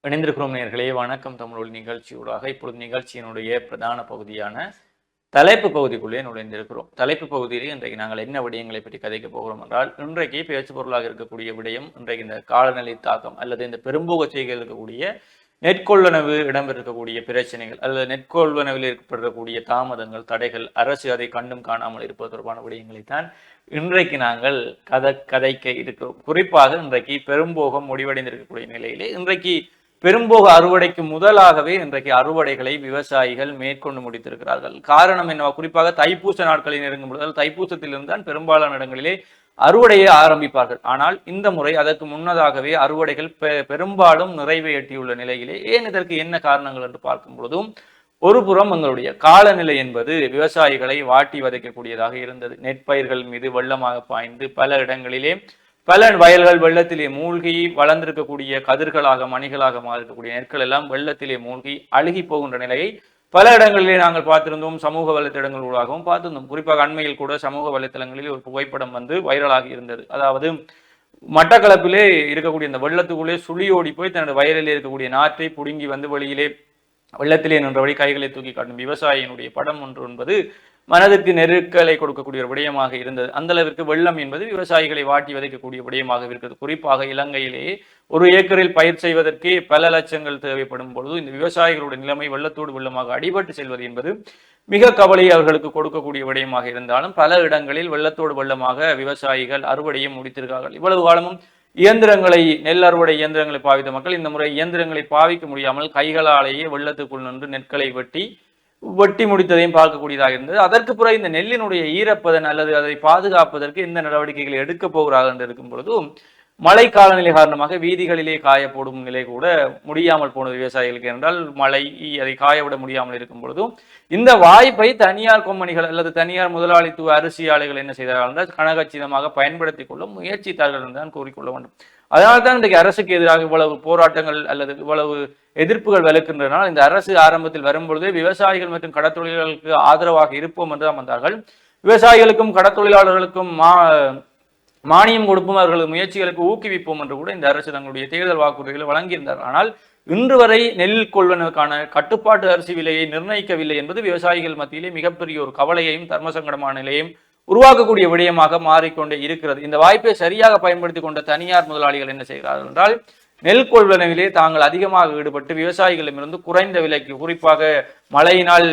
இணைந்திருக்கிறோம் நேர்களே. வணக்கம் தமிழ் நிகழ்ச்சியூடாக இப்பொழுது நிகழ்ச்சியினுடைய பிரதான பகுதியான தலைப்பு பகுதிக்குள்ளே நுழைந்திருக்கிறோம். தலைப்பு பகுதியிலே இன்றைக்கு நாங்கள் என்ன விடயங்களை பற்றி கதைக்க போகிறோம் என்றால், இன்றைக்கு பேச்சு பொருளாக இருக்கக்கூடிய விடயம் இன்றைக்கு இந்த காலநிலை தாக்கம் அல்லது இந்த பெரும்போக செய்கையில் இருக்கக்கூடிய நெற்கொள்வனவு இடம்பெற்றிருக்கக்கூடிய பிரச்சனைகள் அல்லது நெற்கொள்வனவில் ஏற்படக்கூடிய தாமதங்கள், தடைகள், அரசு அதை கண்டும் காணாமல் இருப்பது தொடர்பான விடயங்களைத்தான் இன்றைக்கு நாங்கள் கதைக்க இருக்கிறோம். குறிப்பாக இன்றைக்கு பெரும்போகம் முடிவடைந்திருக்கக்கூடிய நிலையிலே இன்றைக்கு பெரும்போக அறுவடைக்கு முதலாகவே இன்றைக்கு அறுவடைகளை விவசாயிகள் மேற்கொண்டு முடித்திருக்கிறார்கள். காரணம் என்னவா? குறிப்பாக தைப்பூச நாட்களில் நெருங்கும் பொழுது தைப்பூசத்திலிருந்து தான் பெரும்பாலான இடங்களிலே அறுவடையை ஆரம்பிப்பார்கள். ஆனால் இந்த முறை அதற்கு முன்னதாகவே அறுவடைகள் பெரும்பாலும் நிறைவை எட்டியுள்ள நிலையிலே ஏன் இதற்கு என்ன காரணங்கள் என்று பார்க்கும் பொழுதும், ஒரு புறம் எங்களுடைய காலநிலை என்பது விவசாயிகளை வாட்டி வதைக்கக்கூடியதாக இருந்தது. நெற்பயிர்கள் மீது வெள்ளமாக பாய்ந்து பல இடங்களிலே பல வயல்கள் வெள்ளத்திலே மூழ்கி வளர்ந்திருக்கக்கூடிய கதிர்களாக மணிகளாக மாறிருக்கக்கூடிய நெற்கள் எல்லாம் வெள்ளத்திலே மூழ்கி அழுகி போகின்ற நிலையை பல இடங்களிலே நாங்கள் பார்த்திருந்தோம். சமூக வலைத்தளங்களூடாகவும் பார்த்திருந்தோம். குறிப்பாக அண்மையில் கூட சமூக வலைத்தளங்களில் ஒரு புகைப்படம் வந்து வைரலாகி இருந்தது. அதாவது மட்டக்களப்பிலே இருக்கக்கூடிய இந்த வெள்ளத்துக்குள்ளே சுழியோடி போய் தன்னுடைய வயலிலே இருக்கக்கூடிய நாற்றை புடுங்கி வந்து வெளியிலே வெள்ளத்திலே நின்றபடி கைகளை தூக்கி காட்டும் விவசாயியினுடைய படம் ஒன்று என்பது மனதிற்கு நெருக்கலை கொடுக்கக்கூடிய ஒரு விடயமாக இருந்தது. அந்த அளவிற்கு வெள்ளம் என்பது விவசாயிகளை வாட்டி வதைக்கக்கூடிய விடயமாக இருக்கிறது. குறிப்பாக இலங்கையிலேயே ஒரு ஏக்கரில் பயிர் செய்வதற்கே பல லட்சங்கள் தேவைப்படும் பொழுது இந்த விவசாயிகளுடைய நிலைமை வெள்ளத்தோடு வெள்ளமாக அடிபட்டு செல்வது என்பது மிக கவலை அவர்களுக்கு கொடுக்கக்கூடிய விடயமாக இருந்தாலும் பல இடங்களில் வெள்ளத்தோடு வெள்ளமாக விவசாயிகள் அறுவடையை முடித்திருக்கிறார்கள். இவ்வளவு காலமும் இயந்திரங்களை நெல் அறுவடை இயந்திரங்களை பாவித்த மக்கள் இந்த முறை இயந்திரங்களை பாவிக்க முடியாமல் கைகளாலேயே வெள்ளத்துக்குள் நின்று நெற்களை வெட்டி முடித்ததையும் பார்க்கக்கூடியதாக இருந்தது. அதற்கு பிறகு இந்த நெல்லினுடைய ஈரப்பதன் அல்லது அதை பாதுகாப்பதற்கு எந்த நடவடிக்கைகளை எடுக்க போகிறார்கள் என்று இருக்கும் பொழுதும் மழை காலநிலை காரணமாக வீதிகளிலே காயப்படும் நிலை கூட முடியாமல் போனது விவசாயிகளுக்கு. என்றால் மழை அதை காயவிட முடியாமல் இருக்கும் பொழுதும் இந்த வாய்ப்பை தனியார் கொம்பனிகள் அல்லது தனியார் முதலாளித்துவ அரிசி ஆலைகள் என்ன செய்தார்கள் என்றால் கனகச்சிதமாக பயன்படுத்திக் கொள்ள முயற்சித்தார்கள் என்றுதான் கூறிக்கொள்ள வேண்டும். அதனால்தான் இன்றைக்கு அரசுக்கு எதிராக இவ்வளவு போராட்டங்கள் அல்லது இவ்வளவு எதிர்ப்புகள் வலுக்கின்றனால் இந்த அரசு ஆரம்பத்தில் வரும்பொழுதே விவசாயிகள் மற்றும் கடற்தொழிலாளர்களுக்கு ஆதரவாக இருப்போம் என்றுதான் வந்தார்கள். விவசாயிகளுக்கும் கடற்தொழிலாளர்களுக்கும் மானியம் கொடுப்போம், அவர்களது முயற்சிகளுக்கு ஊக்குவிப்போம் என்று கூட இந்த அரசு தங்களுடைய தேர்தல் வாக்குறுதிகளை வழங்கியிருந்தார். ஆனால் இன்று வரை நெல் கொள்வதற்கான கட்டுப்பாட்டு அரிசி விலையை நிர்ணயிக்கவில்லை என்பது விவசாயிகள் மத்தியிலே மிகப்பெரிய ஒரு கவலையையும் தர்மசங்கடமான நிலையையும் உருவாக்கக்கூடிய விடயமாக மாறிக்கொண்டே இருக்கிறது. இந்த வாய்ப்பை சரியாக பயன்படுத்தி கொண்ட தனியார் முதலாளிகள் என்ன செய்கிறார்கள் என்றால், நெல் கொள்வனவிலே தாங்கள் அதிகமாக ஈடுபட்டு விவசாயிகளிடமிருந்து குறைந்த விலைக்கு, குறிப்பாக மழையினால்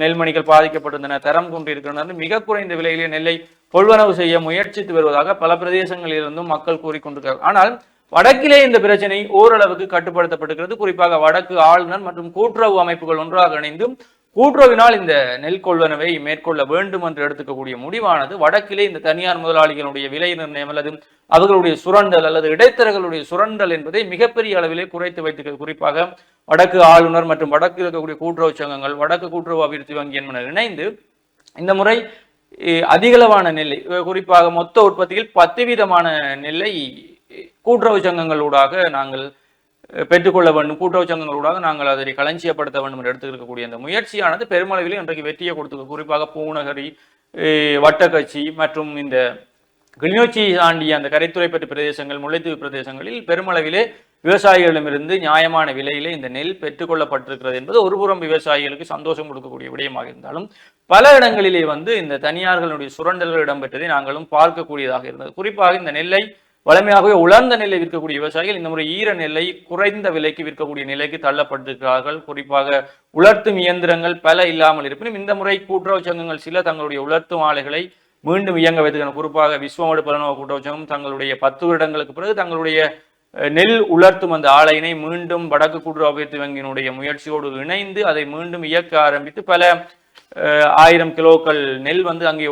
நெல்மணிகள் பாதிக்கப்பட்டிருந்தன, தரம் கொண்டிருக்கின்றன, மிக குறைந்த விலையிலே நெல்லை கொள்வனவு செய்ய முயற்சித்து வருவதாக பல பிரதேசங்களிலிருந்தும் மக்கள் கூறிக்கொண்டிருக்கிறார்கள். ஆனால் வடக்கிலே இந்த பிரச்சனை ஓரளவுக்கு கட்டுப்படுத்தப்பட்டிருக்கிறது. குறிப்பாக வடக்கு ஆளுநர் மற்றும் கூட்டுறவு அமைப்புகள் ஒன்றாக இணைந்தும் கூட்டுறவினால் இந்த நெல் கொள்வனவை மேற்கொள்ள வேண்டும் என்று எடுத்துக்கக்கூடிய முடிவானது வடக்கிலே இந்த தனியார் முதலாளிகளுடைய விலை நிர்ணயம் அல்லது அவர்களுடைய சுரண்டல் அல்லது இடைத்தரகளுடைய சுரண்டல் என்பதை மிகப்பெரிய அளவிலே குறைத்து வைத்திருக்கிறது. குறிப்பாக வடக்கு ஆளுநர் மற்றும் வடக்கு இருக்கக்கூடிய கூட்டுறவு சங்கங்கள், வடக்கு கூட்டுறவு அபிவிருத்தி வங்கி என்பன இணைந்து இந்த முறை அதிகளவான நெல்லை, குறிப்பாக மொத்த உற்பத்தியில் 10% நெல்லை கூட்டுறவு சங்கங்களூடாக நாங்கள் பெற்றுக்கொள்ள வேண்டும், கூட்டுறவு சங்கங்களூடாக நாங்கள் அதை களஞ்சியப்படுத்த வேண்டும் என்று எடுத்துக்கக்கூடிய அந்த முயற்சியானது பெருமளவில் இன்றைக்கு வெற்றியை கொடுத்தது. குறிப்பாக பூநகரி, வட்டக்கட்சி மற்றும் இந்த கிளிநொச்சி தாண்டிய அந்த கரைத்துறை பெற்ற பிரதேசங்கள், முல்லைத்தீவு பிரதேசங்களில் பெருமளவிலே விவசாயிகளிடமிருந்து நியாயமான விலையிலே இந்த நெல் பெற்றுக்கொள்ளப்பட்டிருக்கிறது என்பது ஒருபுறம் விவசாயிகளுக்கு சந்தோஷம் கொடுக்கக்கூடிய விடயமாக இருந்தாலும் பல இடங்களிலே இந்த தனியார்களுடைய சுரண்டல்கள் இடம்பெற்றதை நாங்களும் பார்க்கக்கூடியதாக இருந்தது. குறிப்பாக இந்த நெல்லை வளமையாகவே உலர்ந்த நெல்லை விற்கக்கூடிய விவசாயிகள் இந்த முறை ஈர நெல்லை குறைந்த விலைக்கு விற்கக்கூடிய நிலைக்கு தள்ளப்பட்டிருக்கிறார்கள். குறிப்பாக உலர்த்தும் இயந்திரங்கள் பல இல்லாமல் இருப்பினும் இந்த முறை கூட்டுறவு சங்கங்கள் சில தங்களுடைய உலர்த்தும் ஆலைகளை மீண்டும் இயங்க வைத்துக்கணும். குறிப்பாக விஸ்வமடு பலனோக கூட்டுறவு சங்கம் தங்களுடைய 10 வருடங்களுக்கு பிறகு தங்களுடைய நெல் உலர்த்தும் அந்த ஆலையினை மீண்டும் வடக்கு கூட்டுறவு அபிவிருத்தி வங்கியினுடைய முயற்சியோடு இணைந்து அதை மீண்டும் இயக்க ஆரம்பித்து பல 1000 கிலோக்கள் நெல் அங்கே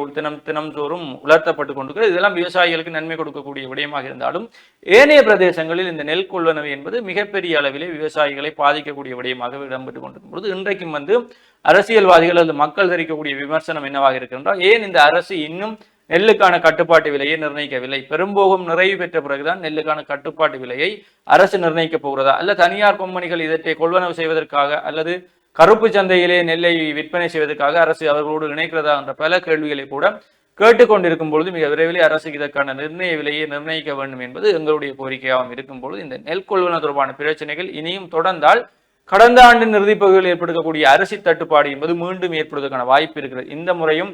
தினம்தோறும் உலர்த்தப்பட்டு கொண்டிருக்கிறது. இதெல்லாம் விவசாயிகளுக்கு நன்மை கொடுக்கக்கூடிய விடயமாக இருந்தாலும் ஏனைய பிரதேசங்களில் இந்த நெல் கொள்வனவு என்பது மிகப்பெரிய அளவிலே விவசாயிகளை பாதிக்கக்கூடிய விடயமாக இடம்பெற்றுக் கொண்டிருக்கும் பொழுது இன்றைக்கும் அரசியல்வாதிகள் அல்லது மக்கள் தெரிவிக்கக்கூடிய விமர்சனம் என்னவாக இருக்கின்றால், ஏன் இந்த அரசு இன்னும் நெல்லுக்கான கட்டுப்பாட்டு விலையை நிர்ணயிக்கவில்லை? பெரும்போகம் நிறைவு பெற்ற பிறகுதான் நெல்லுக்கான கட்டுப்பாட்டு விலையை அரசு நிர்ணயிக்கப் போகிறதா, அல்ல தனியார் கொம்பனிகள் இதற்றை கொள்வனவு செய்வதற்காக அல்லது கருப்பு சந்தையிலே நெல்லை விற்பனை செய்வதற்காக அரசு அவர்களோடு இணைக்கிறதா என்ற பல கேள்விகளை கூட கேட்டுக்கொண்டிருக்கும் பொழுது மிக விரைவில் அரசு இதற்கான நிர்ணய விலையை நிர்ணயிக்க வேண்டும் என்பது எங்களுடைய கோரிக்கையாகவும் இருக்கும் பொழுது இந்த நெல் கொள்வன தொடர்பான பிரச்சனைகள் இனியும் தொடர்ந்தால் கடந்த ஆண்டின் இறுதிப் பகுதியில் ஏற்படுத்தக்கூடிய அரிசி தட்டுப்பாடு என்பது மீண்டும் ஏற்படுவதற்கான வாய்ப்பு இருக்கிறது. இந்த முறையும்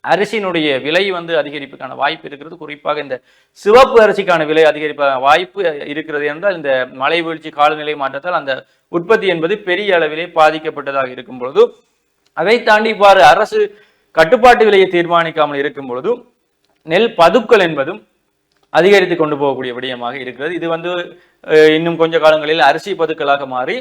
அரிசியினுடைய விலை அதிகரிப்புக்கான வாய்ப்பு இருக்கிறது. குறிப்பாக இந்த சிவப்பு அரிசிக்கான விலை அதிகரிப்ப வாய்ப்பு இருக்கிறது என்றால் இந்த மழை வீழ்ச்சி காலநிலை மாற்றத்தால் அந்த உற்பத்தி என்பது பெரிய அளவிலே பாதிக்கப்பட்டதாக இருக்கும் பொழுது, அதை தாண்டி இவ்வாறு அரசு கட்டுப்பாட்டு விலையை தீர்மானிக்காமல் இருக்கும் பொழுது நெல் பதுக்கல் என்பதும் அதிகரித்து கொண்டு போகக்கூடிய விடயமாக இருக்கிறது. இது இன்னும் கொஞ்ச காலங்களில் அரிசி பதுக்கலாக மாறி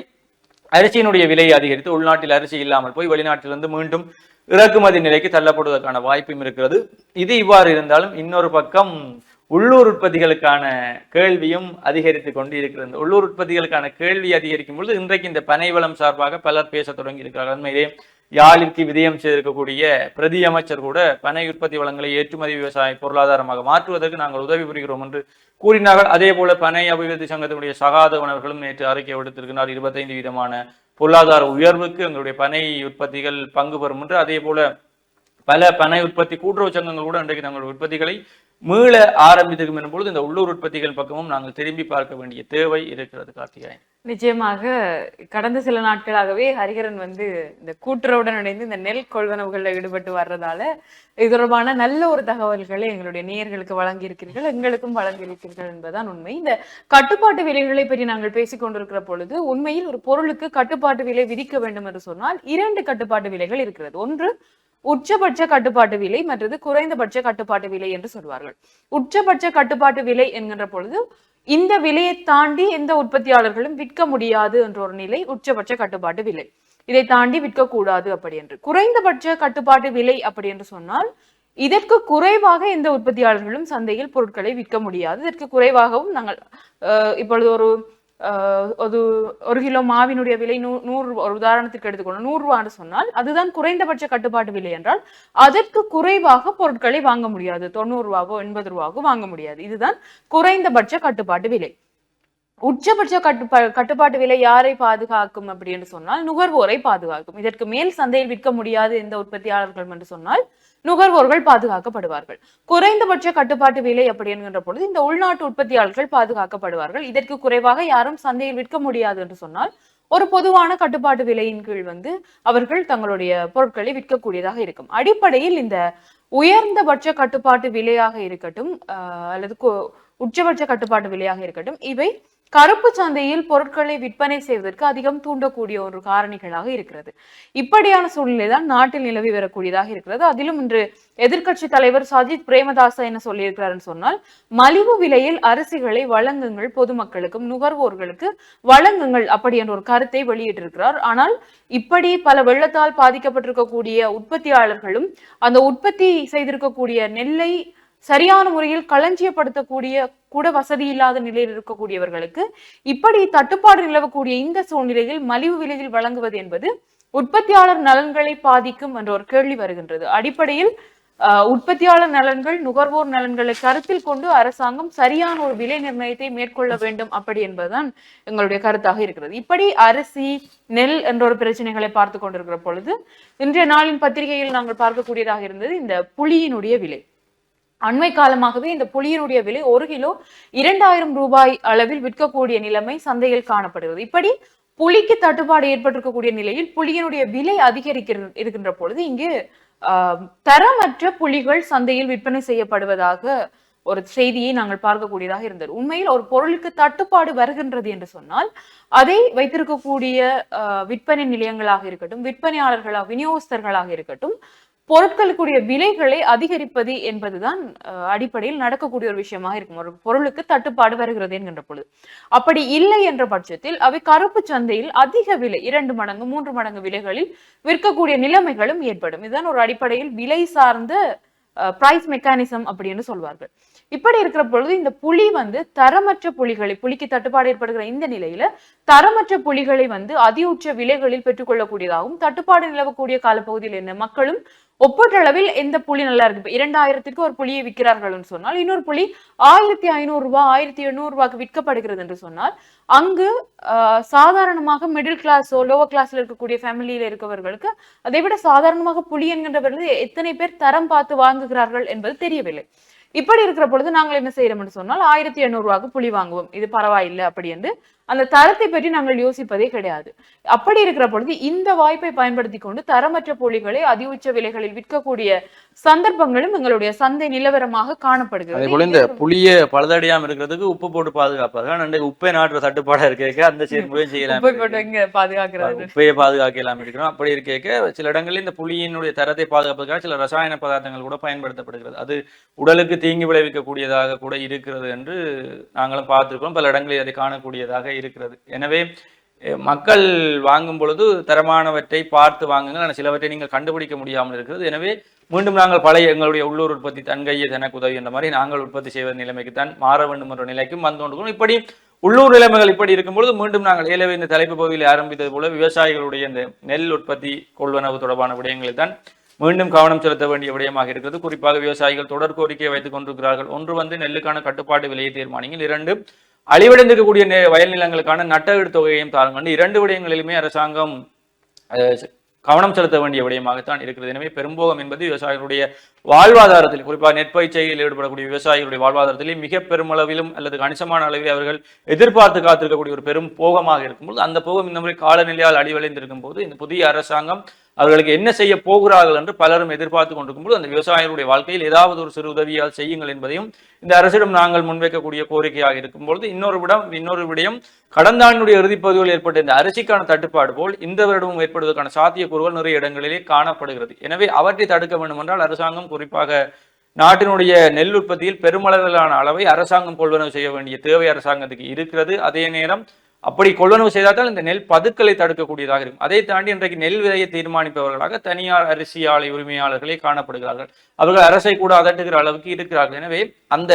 அரிசியினுடைய விலையை அதிகரித்து உள்நாட்டில் அரிசி இல்லாமல் போய் வெளிநாட்டிலிருந்து மீண்டும் இறக்குமதி நிலைக்கு தள்ளப்படுவதற்கான வாய்ப்பும் இருக்கிறது. இது இவ்வாறு இருந்தாலும் இன்னொரு பக்கம் உள்ளூர் உற்பத்திகளுக்கான கேள்வியும் அதிகரித்து கொண்டு இருக்கிறது. உள்ளூர் உற்பத்திகளுக்கான கேள்வி அதிகரிக்கும் பொழுது இன்றைக்கு இந்த பனை வளம் சார்பாக பலர் பேச தொடங்கி இருக்கிறார்கள். உண்மையிலே யாழிற்கு விஜயம் செய்திருக்கக்கூடிய பிரதி அமைச்சர் கூட பனை உற்பத்தி வளங்களை ஏற்றுமதி விவசாய பொருளாதாரமாக மாற்றுவதற்கு நாங்கள் உதவி புரிகிறோம் என்று கூறினார்கள். அதே போல பனை அபிவிருத்தி சங்கத்தினுடைய சகாதவனர்களும் நேற்று அறிக்கை விடுத்திருக்கிறார். 25% பொருளாதார உயர்வுக்கு எங்களுடைய பனை உற்பத்திகள் பங்கு பெறும் என்று. அதே போல பல பனை உற்பத்தி கூட்டுறவு சங்கங்கள் கூட இன்றைக்கு தங்களுடைய உற்பத்திகளை மீள ஆரம்பித்திருக்கும் எனும் பொழுது இந்த உள்ளூர் உற்பத்திகள் பக்கமும் நாங்கள் திரும்பி பார்க்க வேண்டிய தேவை இருக்கிறது. கார்த்திகாயன், நிச்சயமாக கடந்த சில நாட்களாகவே ஹரிஹரன் இந்த கூட்டுறவுடன் இணைந்து இந்த நெல் கொள்வனவுகளில் ஈடுபட்டு வர்றதால இது தொடர்பான நல்ல ஒரு தகவல்களை எங்களுடைய நேயர்களுக்கு வழங்கியிருக்கிறீர்கள், எங்களுக்கும் வழங்கியிருக்கிறீர்கள் என்பதுதான் உண்மை. இந்த கட்டுப்பாட்டு விலைகளை பற்றி நாங்கள் பேசிக் கொண்டிருக்கிற பொழுது உண்மையில் ஒரு பொருளுக்கு கட்டுப்பாட்டு விலை விதிக்க வேண்டும் என்று சொன்னால் 2 கட்டுப்பாட்டு விலைகள் இருக்கிறது. ஒன்று உச்சபட்ச கட்டுப்பாட்டு விலை, மற்றது குறைந்தபட்ச கட்டுப்பாட்டு விலை என்று சொல்வார்கள். உச்சபட்ச கட்டுப்பாட்டு விலை என்கின்ற பொழுது இந்த விலையை தாண்டி எந்த உற்பத்தியாளர்களும் விற்க முடியாது என்ற ஒரு நிலை உச்சபட்ச கட்டுப்பாட்டு விலை. இதை தாண்டி விற்கக்கூடாது அப்படி என்று. குறைந்தபட்ச கட்டுப்பாட்டு விலை அப்படி என்று சொன்னால் இதற்கு குறைவாக எந்த உற்பத்தியாளர்களும் சந்தையில் பொருட்களை விற்க முடியாது. இதற்கு குறைவாகவும் நாங்கள் இப்பொழுது ஒரு கிலோ மாவினுடைய விலை 100, ஒரு உதாரணத்திற்கு எடுத்துக்கொள்ளணும் 100 ரூபான்னு சொன்னால் அதுதான் குறைந்தபட்ச கட்டுப்பாட்டு விலை என்றால் அதற்கு குறைவாக பொருட்களை வாங்க முடியாது. 90 ரூபாவோ 80 ரூபாவோ வாங்க முடியாது. இதுதான் குறைந்தபட்ச கட்டுப்பாட்டு விலை. உச்சபட்ச கட்டுப்பாட்டு விலை யாரை பாதுகாக்கும் அப்படின்னு சொன்னால் நுகர்வோரை பாதுகாக்கும். இதற்கு மேல் சந்தையில் விற்க முடியாது எந்த உற்பத்தியாளர்கள் என்று சொன்னால் நுகர்வோர்கள் பாதுகாக்கப்படுவார்கள். குறைந்தபட்ச கட்டுப்பாட்டு விலை அப்படி என்கின்ற பொழுது இந்த உள்நாட்டு உற்பத்தியாளர்கள் பாதுகாக்கப்படுவார்கள். இதற்கு குறைவாக யாரும் சந்தையில் விற்க முடியாது என்று சொன்னால் ஒரு பொதுவான கட்டுப்பாட்டு விலையின் கீழ் அவர்கள் தங்களுடைய பொருட்களை விற்கக்கூடியதாக இருக்கும். அடிப்படையில் இந்த உயர்ந்தபட்ச கட்டுப்பாட்டு விலையாக இருக்கட்டும் அல்லது உச்சபட்ச கட்டுப்பாட்டு விலையாக இருக்கட்டும், இவை கருப்பு சந்தையில் பொருட்களை விற்பனை செய்வதற்கு அதிகம் தூண்டக்கூடிய ஒரு காரணிகளாக இருக்கிறது. இப்படியான சூழ்நிலை தான் நாட்டில் நிலவி வரக்கூடியதாக இருக்கிறது. அதிலும் இன்று எதிர்க்கட்சி தலைவர் சஜித் பிரேமதாச என்ன சொல்லியிருக்கிறார்னு சொன்னால், மலிவு விலையில் அரிசிகளை வழங்குங்கள், பொதுமக்களுக்கும் நுகர்வோர்களுக்கு வழங்குங்கள் அப்படி என்ற ஒரு கருத்தை வெளியிட்டிருக்கிறார். ஆனால் இப்படி பல வெள்ளத்தால் பாதிக்கப்பட்டிருக்கக்கூடிய உற்பத்தியாளர்களும் அந்த உற்பத்தி செய்திருக்கக்கூடிய நெல்லை சரியான முறையில் களஞ்சியப்படுத்தக்கூடிய கூட வசதி இல்லாத நிலையில் இருக்கக்கூடியவர்களுக்கு இப்படி தட்டுப்பாடு நிலவக்கூடிய இந்த சூழ்நிலையில் மலிவு விலையில் வழங்குவது என்பது உற்பத்தியாளர் நலன்களை பாதிக்கும் என்ற ஒரு கேள்வி வருகின்றது. அடிப்படையில் உற்பத்தியாளர் நலன்கள், நுகர்வோர் நலன்களை கருத்தில் கொண்டு அரசாங்கம் சரியான ஒரு விலை நிர்ணயத்தை மேற்கொள்ள வேண்டும் அப்படி என்பதுதான் எங்களுடைய கருத்தாக இருக்கிறது. இப்படி அரிசி நெல் என்ற ஒரு பிரச்சனைகளை பார்த்து கொண்டிருக்கிற பொழுது இன்றைய நாளின் பத்திரிகையில் நாங்கள் பார்க்கக்கூடியதாக இருந்தது இந்த புளியினுடைய விலை. அண்மை காலமாகவே இந்த புளியினுடைய விலை 1 கிலோ 2000 ரூபாய் அளவில் விற்கக்கூடிய நிலைமை சந்தையில் காணப்படுகிறது. இப்படி புளிக்கு தட்டுப்பாடு ஏற்பட்டிருக்கக்கூடிய நிலையில் புளியினுடைய விலை இருக்கின்ற பொழுது இங்கு தரமற்ற புளிகள் சந்தையில் விற்பனை செய்யப்படுவதாக ஒரு செய்தியை நாங்கள் பார்க்கக்கூடியதாக இருந்தது. உண்மையில் ஒரு பொருளுக்கு தட்டுப்பாடு வருகின்றது என்று சொன்னால் அதை வைத்திருக்கக்கூடிய விற்பனை நிலையங்களாக இருக்கட்டும், விற்பனையாளர்களாக, விநியோகஸ்தர்களாக இருக்கட்டும், பொருட்களுக்குரிய விலைகளை அதிகரிப்பது என்பதுதான் அடிப்படையில் நடக்கக்கூடிய ஒரு விஷயமாக இருக்கும். ஒரு பொருளுக்கு தட்டுப்பாடு வருகிறது என்கின்ற பொழுது அப்படி இல்லை என்ற பட்சத்தில் அவை கருப்பு சந்தையில் அதிக விலை 2 மடங்கு 3 மடங்கு விலைகளில் விற்கக்கூடிய நிலைமைகளும் ஏற்படும். இதுதான் ஒரு அடிப்படையில் விலை சார்ந்த பிரைஸ் மெக்கானிசம் அப்படின்னு சொல்வார்கள். இப்படி இருக்கிற பொழுது இந்த புலி தரமற்ற புலிகளை, புலிக்கு தட்டுப்பாடு ஏற்படுகிற இந்த நிலையில தரமற்ற புலிகளை அதிஉச்ச விலைகளில் பெற்றுக்கொள்ளக்கூடியதாகவும், தட்டுப்பாடு நிலவக்கூடிய காலப்பகுதியில் என்ன மக்களும் ஒப்பீட்டளவில் எந்த புள்ளி நல்லா இருக்கு? இப்ப 2000க்கு ஒரு புள்ளியை விற்கிறார்கள்னு சொன்னால் இன்னொரு புள்ளி 1500 ரூபாய் 1800 ரூபாய்க்கு விற்கப்படுகிறது என்று சொன்னால் அங்கு சாதாரணமாக மிடில் கிளாஸோ லோவர் கிளாஸ்ல இருக்கக்கூடிய ஃபேமிலியில இருக்கவர்களுக்கு அதை விட சாதாரணமாக புள்ளி என்கின்றவர்கள் எத்தனை பேர் தரம் பார்த்து வாங்குகிறார்கள் என்பது தெரியவில்லை. இப்படி இருக்கிற பொழுது நாங்கள் என்ன செய்யறோம்னு சொன்னால் 1800 ரூபாய்க்கு புள்ளி வாங்குவோம், இது பரவாயில்லை அப்படி என்று அந்த தரத்தை பற்றி நாங்கள் யோசிப்பதே கிடையாது. அப்படி இருக்கிற பொழுது இந்த வாய்ப்பை பயன்படுத்தி கொண்டு தரமற்ற புள்ளிகளை அதி உச்ச விலைகளில் விற்கக்கூடிய சந்தர்ப்பங்களும் எங்களுடைய சந்தை நிலவரமாக காணப்படுகிறது. அதே போல இந்த புளிய பழுதடையாம இருக்கிறதுக்கு உப்பு போட்டு பாதுகாப்பாங்க. உப்பை நாட்டுற தட்டுப்பாடா இருக்க அந்த செயல்முறையும் செய்யலாம். பாதுகாக்கிறது உப்பையை பாதுகாக்கலாம் இருக்கிறோம். அப்படி இருக்க சில இடங்களில் இந்த புளியினுடைய தரத்தை பாதுகாப்பதற்காக சில ரசாயன பதார்த்தங்கள் கூட பயன்படுத்தப்படுகிறது. அது உடலுக்கு தீங்கு விளைவிக்கக்கூடியதாக கூட இருக்கிறது என்று நாங்களும் பார்த்திருக்கிறோம். பல இடங்களில் அதை காணக்கூடியதாக இருக்கிறது. எனவே மக்கள் வாங்கும் பொழுது தரமானவற்றை பார்த்து வாங்குங்கள். ஆனால் சிலவற்றை நீங்கள் கண்டுபிடிக்க முடியாமல் இருக்கிறது. எனவே மீண்டும் நாங்கள் பழைய எங்களுடைய உள்ளூர் உற்பத்தி தன்கையை தனக்கு உதவி என்ற மாதிரி நாங்கள் உற்பத்தி செய்வது நிலைமைக்குத்தான் மாற வேண்டும் என்ற நிலைக்கும் வந்து கொண்டிருக்கிறோம். இப்படி உள்ளூர் நிலைமைகள் இப்படி இருக்கும்பொழுது மீண்டும் நாங்கள் ஏலவே இந்த தலைப்பு பகுதியில் ஆரம்பித்தது போல விவசாயிகளுடைய இந்த நெல் உற்பத்தி கொள்வனவு தொடர்பான விடயங்களில் தான் மீண்டும் கவனம் செலுத்த வேண்டிய விடயமாக இருக்கிறது. குறிப்பாக விவசாயிகள் தொடர் கோரிக்கையை வைத்துக் கொண்டிருக்கிறார்கள். ஒன்று நெல்லுக்கான கட்டுப்பாட்டு விலையை தீர்மானிங்கள். 2 அழிவடைந்திருக்கக்கூடிய வயல் நிலங்களுக்கான நட்டஈடு தொகையையும் தாருங்கள். 2 விடயங்களிலுமே அரசாங்கம் கவனம் செலுத்த வேண்டிய விடயமாகத்தான் இருக்கிறது. எனவே பெரும்போகம் என்பது விவசாயிகளுடைய வாழ்வாதாரத்தில், குறிப்பாக நெற்பயிற்சியில் ஈடுபடக்கூடிய விவசாயிகளுடைய வாழ்வாதாரத்திலே மிக பெருமளவிலும் அல்லது கணிசமான அளவில் அவர்கள் எதிர்பார்த்து காத்திருக்கக்கூடிய ஒரு பெரும் போகமாக இருக்கும்போது அந்த போகம் இந்த முறை காலநிலையால் அழிவடைந்திருக்கும் போது இந்த புதிய அரசாங்கம் அவர்களுக்கு என்ன செய்ய போகிறார்கள் என்று பலரும் எதிர்பார்த்து கொண்டிருக்கும் போது அந்த விவசாயிகளுடைய வாழ்க்கையில் ஏதாவது ஒரு சிறு உதவியால் செய்யுங்கள் என்பதையும் இந்த அரசிடம் நாங்கள் முன்வைக்கக்கூடிய கோரிக்கையாக இருக்கும்பொழுது இன்னொரு விடயம் கடந்த ஆண்டுடைய இறுதிப்பகுதியில் ஏற்பட்ட இந்த அரிசிக்கான தட்டுப்பாடு போல் இந்த வருடமும் ஏற்படுவதற்கான சாத்தியக்கூறுகள் நிறைய இடங்களிலே காணப்படுகிறது. எனவே அவற்றை தடுக்க வேண்டும் என்றால் அரசாங்கம் குறிப்பாக நாட்டினுடைய நெல் உற்பத்தியில் பெருமளவிலான அளவை அரசாங்கம் கொள்வனவு செய்ய வேண்டிய தேவை அரசாங்கத்துக்கு இருக்கிறது. அதே நேரம் அப்படி கொள்வனவு செய்தால்தான் இந்த நெல் பதுக்களை தடுக்கக்கூடியதாக இருக்கும். அதை தாண்டி இன்றைக்கு நெல் விலையை தீர்மானிப்பவர்களாக தனியார் அரிசி ஆலை உரிமையாளர்களே காணப்படுகிறார்கள். அவர்கள் அரசை கூட அதட்டுகிற அளவுக்கு இருக்கிறார்கள். எனவே அந்த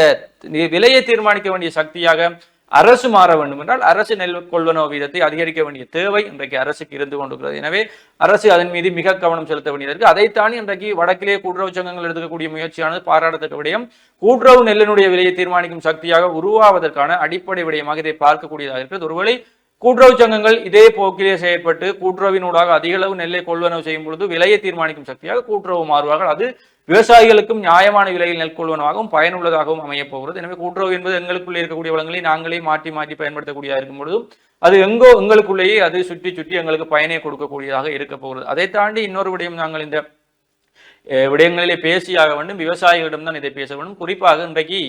விலையை தீர்மானிக்க வேண்டிய சக்தியாக அரசு மாற வேண்டும் என்றால் அரசு நெல் கொள்வனவு வீதத்தை அதிகரிக்க வேண்டிய தேவை இன்றைக்கு அரசுக்கு இருந்து கொண்டிருக்கிறது. எனவே அரசு அதன் மீது மிக கவனம் செலுத்த வேண்டியது இருக்கு. அதை தாண்டி இன்றைக்கு வடக்கிலே கூட்டுறவு சங்கங்கள் எடுக்கக்கூடிய முயற்சியானது பாராட்டத்தக்க விடயம். கூட்டுறவு நெல்லினுடைய விலையை தீர்மானிக்கும் சக்தியாக உருவாவதற்கான அடிப்படை விடயமாக இதை பார்க்கக்கூடியதாக இருக்கிறது. ஒருவேளை கூட்டுறவு சங்கங்கள் இதே போக்கிலே செயற்பட்டு கூட்டுறவினூடாக அதிக அளவு நெல்லை கொள்வனவு செய்யும் பொழுது விலையை தீர்மானிக்கும் சக்தியாக கூட்டுறவு மாறுவார்கள். அது விவசாயிகளுக்கும் நியாயமான விலையில் நெல் கொள்வனவாகவும் பயனுள்ளதாகவும் அமையப் போகிறது. எனவே கூட்டுறவு என்பது எங்களுக்குள்ளே இருக்கக்கூடிய வளங்களை நாங்களே மாற்றி பயன்படுத்தக்கூடியதாக இருக்கும் பொழுதும் அது எங்களுக்குள்ளேயே அது சுற்றி எங்களுக்கு பயனை கொடுக்கக்கூடியதாக இருக்க போகிறது. அதை தாண்டி இன்னொரு விடயம் நாங்கள் இந்த விடயங்களிலே பேசியாக வேண்டும். விவசாயிகளிடம் தான் இதை பேச வேண்டும். குறிப்பாக இன்றைக்கு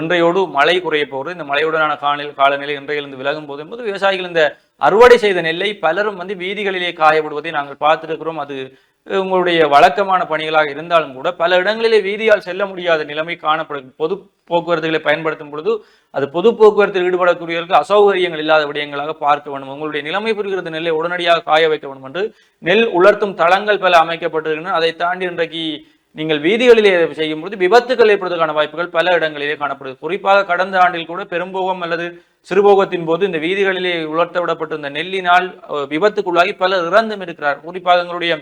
இன்றையோடு மழை குறைய போகிறது. இந்த மழையுடனான காலநிலை இன்றையிலிருந்து விலகும் போது என்பது விவசாயிகள் இந்த அறுவடை செய்த நெல்லை பலரும் வீதிகளிலே காயப்படுவதை நாங்கள் பார்த்திருக்கிறோம். அது உங்களுடைய வழக்கமான பணிகளாக இருந்தாலும் கூட பல இடங்களிலே வீதியால் செல்ல முடியாத நிலைமை காணப்படும். பொது போக்குவரத்துகளை பயன்படுத்தும் பொழுது அது பொது போக்குவரத்தில் ஈடுபடக்கூடியவர்களுக்கு அசௌகரியங்கள் இல்லாத விடயங்களாக பார்க்க வேண்டும். உங்களுடைய நிலைமை புரிகிறது நெல்லை உடனடியாக காய வைக்க வேண்டும் என்று நெல் உலர்த்தும் தளங்கள் பல அமைக்கப்பட்டிருக்கின்றன. அதை தாண்டி இன்றைக்கு நீங்கள் வீதிகளிலே செய்யும் பொழுது விபத்துகள் ஏற்படுவதற்கான வாய்ப்புகள் பல இடங்களிலே காணப்படுது. குறிப்பாக கடந்த ஆண்டில் கூட பெரும்போகம் அல்லது சிறுபோகத்தின் போது இந்த வீதிகளிலே உலர்த்த விடப்பட்ட இந்த நெல்லினால் விபத்துக்குள்ளாகி பலர் இறந்தும் இருக்கிறார். குறிப்பாக எங்களுடைய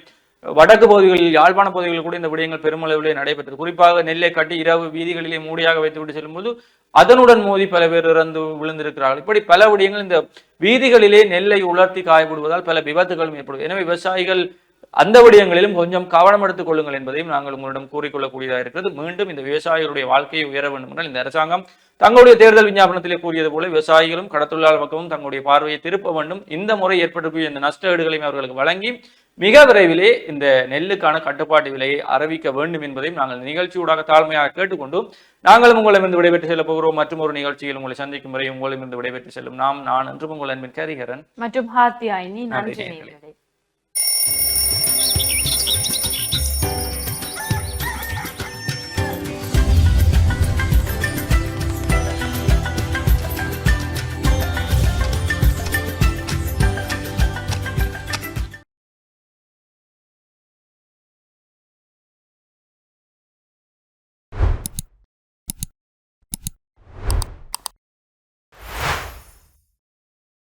வடக்கு பகுதிகளில் யாழ்ப்பாண பகுதிகளில் கூட இந்த விடயங்கள் பெருமளவிலே நடைபெற்றது. குறிப்பாக நெல்லை கட்டி இரவு வீதிகளிலே மூடியாக வைத்துவிட்டு செல்லும்போது அதனுடன் மோதி பல பேர் இறந்து விழுந்திருக்கிறார்கள். இப்படி பல விடயங்கள் இந்த வீதிகளிலே நெல்லை உலர்த்தி காயப்படுவதால் பல விபத்துகளும் ஏற்படும். எனவே விவசாயிகள் அந்த விடயங்களிலும் கொஞ்சம் கவனம் எடுத்துக் கொள்ளுங்கள் என்பதையும் நாங்கள் உங்களிடம் கூறிக்கொள்ளக்கூடியதாக இருக்கிறது. மீண்டும் இந்த விவசாயிகளுடைய வாழ்க்கையை உயர வேண்டும் என்றால் இந்த அரசாங்கம் தங்களுடைய தேர்தல் விஞ்ஞாபனத்திலே கூறியது போல விவசாயிகளும் கடத்தொழிலாளர் பக்கமும் தங்களுடைய பார்வையை திருப்ப வேண்டும். இந்த முறை ஏற்பட்டிருக்கிற இந்த நஷ்ட ஈடுகளையும் அவர்களுக்கு வழங்கி மிக விரைவிலே இந்த நெல்லுக்கான கட்டுப்பாட்டு விலையை அறிவிக்க வேண்டும் என்பதையும் நாங்கள் நிகழ்ச்சியூடாக தாழ்மையாக கேட்டுக்கொண்டு நாங்களும் உங்களிடமிருந்து விடைபெற்று செல்ல போகிறோம். மற்றும் ஒரு நிகழ்ச்சியில் உங்களை சந்திக்கும் வரை உங்களிடமிருந்து விடைபெற்று செல்லும் நான் என்றும் உங்கள் அன்பின் கரிகரன் மற்றும் ஹாத்தியாயினி. நன்றி.